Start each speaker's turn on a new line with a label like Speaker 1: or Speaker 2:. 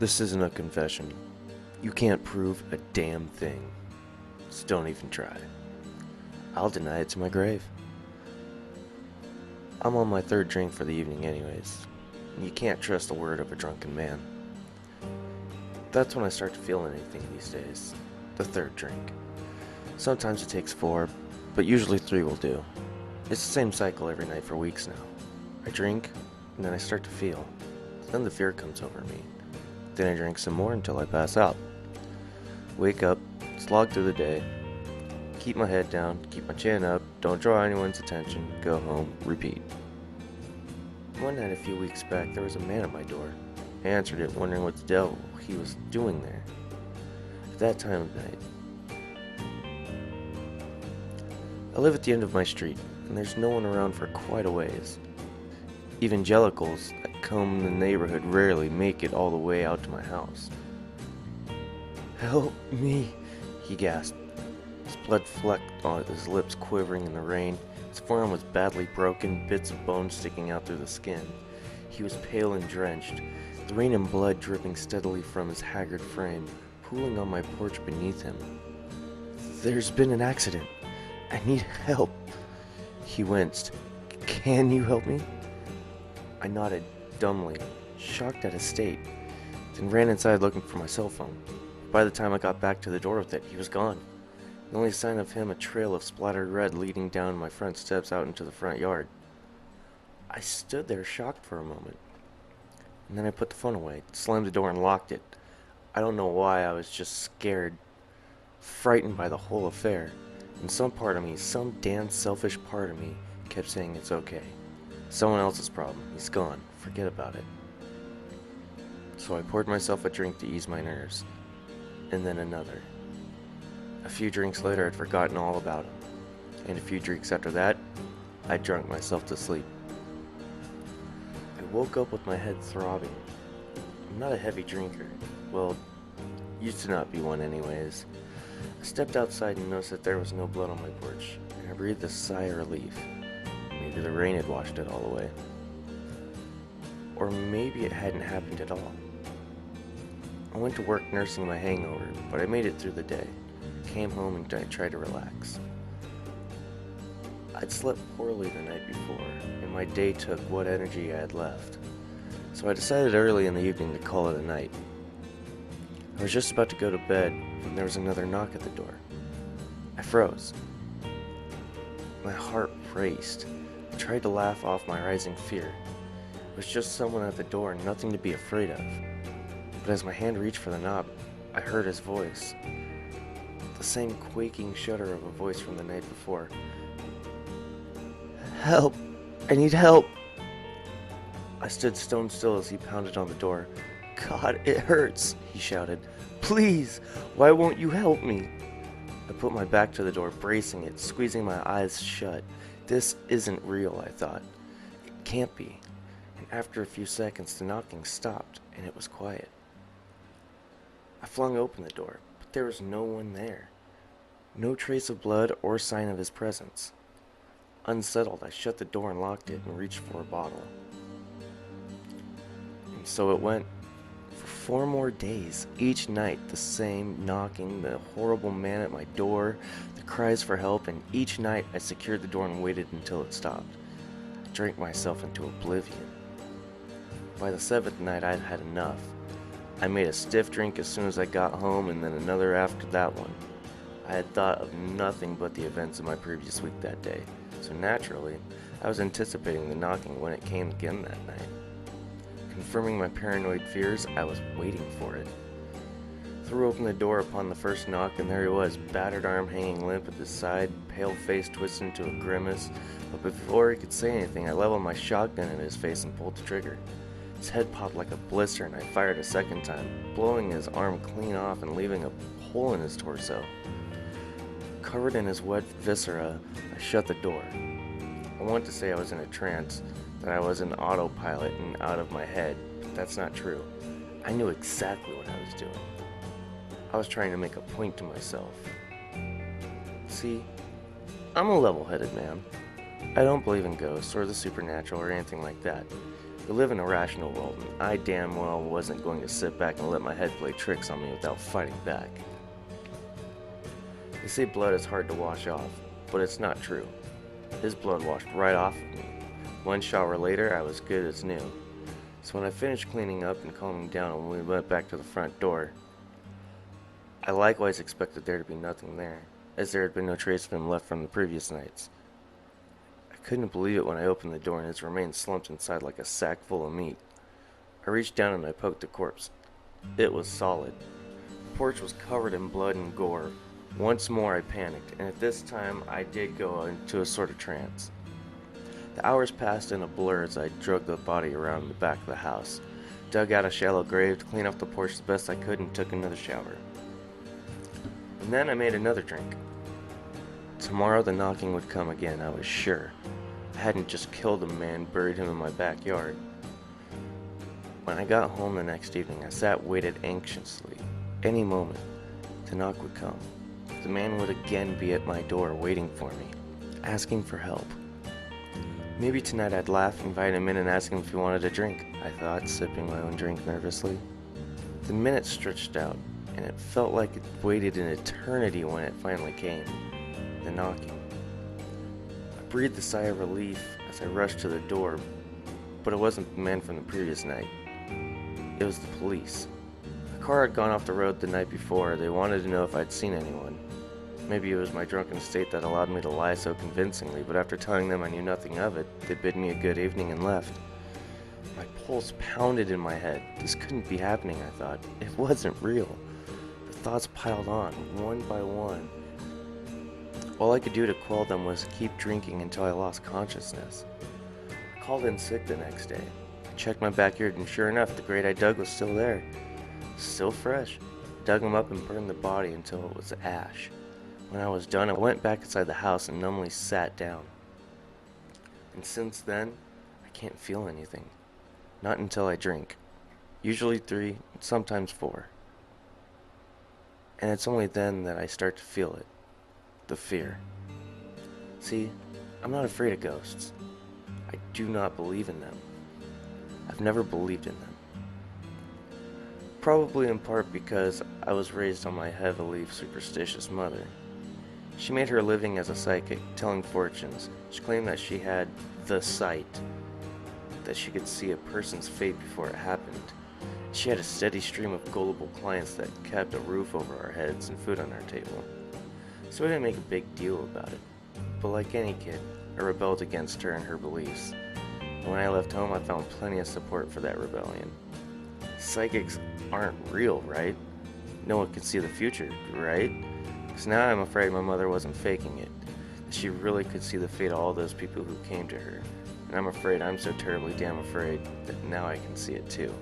Speaker 1: This isn't a confession. You can't prove a damn thing. So don't even try. I'll deny it to my grave. I'm on my third drink for the evening anyways. You can't trust the word of a drunken man. That's when I start to feel anything these days. The third drink. Sometimes it takes 4, but usually 3 will do. It's the same cycle every night for weeks now. I drink, and then I start to feel. Then the fear comes over me. Then I drink some more until I pass out. Wake up, slog through the day, keep my head down, keep my chin up, don't draw anyone's attention, go home, repeat. One night a few weeks back, there was a man at my door. I answered it, wondering what the devil he was doing there. At that time of night, I live at the end of my street, and there's no one around for quite a ways. Evangelicals that comb the neighborhood rarely make it all the way out to my house. "Help me," he gasped. His blood flecked on his lips, quivering in the rain. His forearm was badly broken, bits of bone sticking out through the skin. He was pale and drenched, the rain and blood dripping steadily from his haggard frame, pooling on my porch beneath him. "There's been an accident. I need help." He winced. "Can you help me?" I nodded, dumbly, shocked at his state, then ran inside looking for my cell phone. By the time I got back to the door with it, he was gone. The only sign of him, a trail of splattered red leading down my front steps out into the front yard. I stood there shocked for a moment, and then I put the phone away, slammed the door, and locked it. I don't know why, I was just scared, frightened by the whole affair, and some part of me, some damn selfish part of me, kept saying it's okay. Someone else's problem. He's gone. Forget about it. So I poured myself a drink to ease my nerves, and then another. A few drinks later, I'd forgotten all about him, and a few drinks after that, I'd drunk myself to sleep. I woke up with my head throbbing. I'm not a heavy drinker. Well, used to not be one anyways. I stepped outside and noticed that there was no blood on my porch, and I breathed a sigh of relief. Maybe the rain had washed it all away. Or maybe it hadn't happened at all. I went to work nursing my hangover, but I made it through the day. Came home and I tried to relax. I'd slept poorly the night before, and my day took what energy I had left. So I decided early in the evening to call it a night. I was just about to go to bed when there was another knock at the door. I froze. My heart raced. I tried to laugh off my rising fear. It was just someone at the door, nothing to be afraid of. But as my hand reached for the knob, I heard his voice. The same quaking shudder of a voice from the night before. "Help! I need help!" I stood stone still as he pounded on the door. "God, it hurts!" he shouted. "Please, why won't you help me?" I put my back to the door, bracing it, squeezing my eyes shut. This isn't real, I thought. It can't be. And after a few seconds, the knocking stopped, and it was quiet. I flung open the door, but there was no one there. No trace of blood or sign of his presence. Unsettled, I shut the door and locked it and reached for a bottle. And so it went. For 4 more days, each night, the same knocking, the horrible man at my door, the cries for help, and each night I secured the door and waited until it stopped. I drank myself into oblivion. By the 7th night, I'd had enough. I made a stiff drink as soon as I got home, and then another after that one. I had thought of nothing but the events of my previous week that day, so naturally, I was anticipating the knocking when it came again that night. Confirming my paranoid fears, I was waiting for it. Threw open the door upon the first knock, and there he was, battered arm hanging limp at his side, pale face twisted into a grimace. But before he could say anything, I leveled my shotgun at his face and pulled the trigger. His head popped like a blister, and I fired a second time, blowing his arm clean off and leaving a hole in his torso. Covered in his wet viscera, I shut the door. I want to say I was in a trance, that I was an autopilot and out of my head, but that's not true. I knew exactly what I was doing. I was trying to make a point to myself. See, I'm a level-headed man. I don't believe in ghosts or the supernatural or anything like that. We live in a rational world, and I damn well wasn't going to sit back and let my head play tricks on me without fighting back. They say blood is hard to wash off, but it's not true. His blood washed right off of me. One shower later, I was good as new. So when I finished cleaning up and calming down and we went back to the front door, I likewise expected there to be nothing there, as there had been no trace of him left from the previous nights. I couldn't believe it when I opened the door and his remains slumped inside like a sack full of meat. I reached down and I poked the corpse. It was solid. The porch was covered in blood and gore. Once more I panicked, and at this time I did go into a sort of trance. The hours passed in a blur as I dragged the body around the back of the house, dug out a shallow grave to clean off the porch the best I could, and took another shower. And then I made another drink. Tomorrow the knocking would come again, I was sure. I hadn't just killed a man, buried him in my backyard. When I got home the next evening, I sat waited anxiously. Any moment, the knock would come. The man would again be at my door waiting for me, asking for help. Maybe tonight I'd laugh, invite him in, and ask him if he wanted a drink, I thought, sipping my own drink nervously. The minutes stretched out, and it felt like it waited an eternity when it finally came. The knocking. I breathed a sigh of relief as I rushed to the door, but it wasn't the man from the previous night. It was the police. A car had gone off the road the night before. They wanted to know if I'd seen anyone. Maybe it was my drunken state that allowed me to lie so convincingly, but after telling them I knew nothing of it, they bid me a good evening and left. My pulse pounded in my head. This couldn't be happening, I thought. It wasn't real. The thoughts piled on, one by one. All I could do to quell them was keep drinking until I lost consciousness. I called in sick the next day. I checked my backyard, and sure enough, the grate I dug was still there. Still fresh. I dug him up and burned the body until it was ash. When I was done, I went back inside the house and numbly sat down. And since then, I can't feel anything. Not until I drink. Usually 3, sometimes 4. And it's only then that I start to feel it. The fear. See, I'm not afraid of ghosts. I do not believe in them. I've never believed in them. Probably in part because I was raised on my heavily superstitious mother. She made her living as a psychic, telling fortunes. She claimed that she had the sight, that she could see a person's fate before it happened. She had a steady stream of gullible clients that kept a roof over our heads and food on our table. So I didn't make a big deal about it. But like any kid, I rebelled against her and her beliefs. And when I left home, I found plenty of support for that rebellion. Psychics aren't real, right? No one can see the future, right? Because now I'm afraid my mother wasn't faking it. That she really could see the fate of all those people who came to her. And I'm afraid I'm so terribly damn afraid that now I can see it too.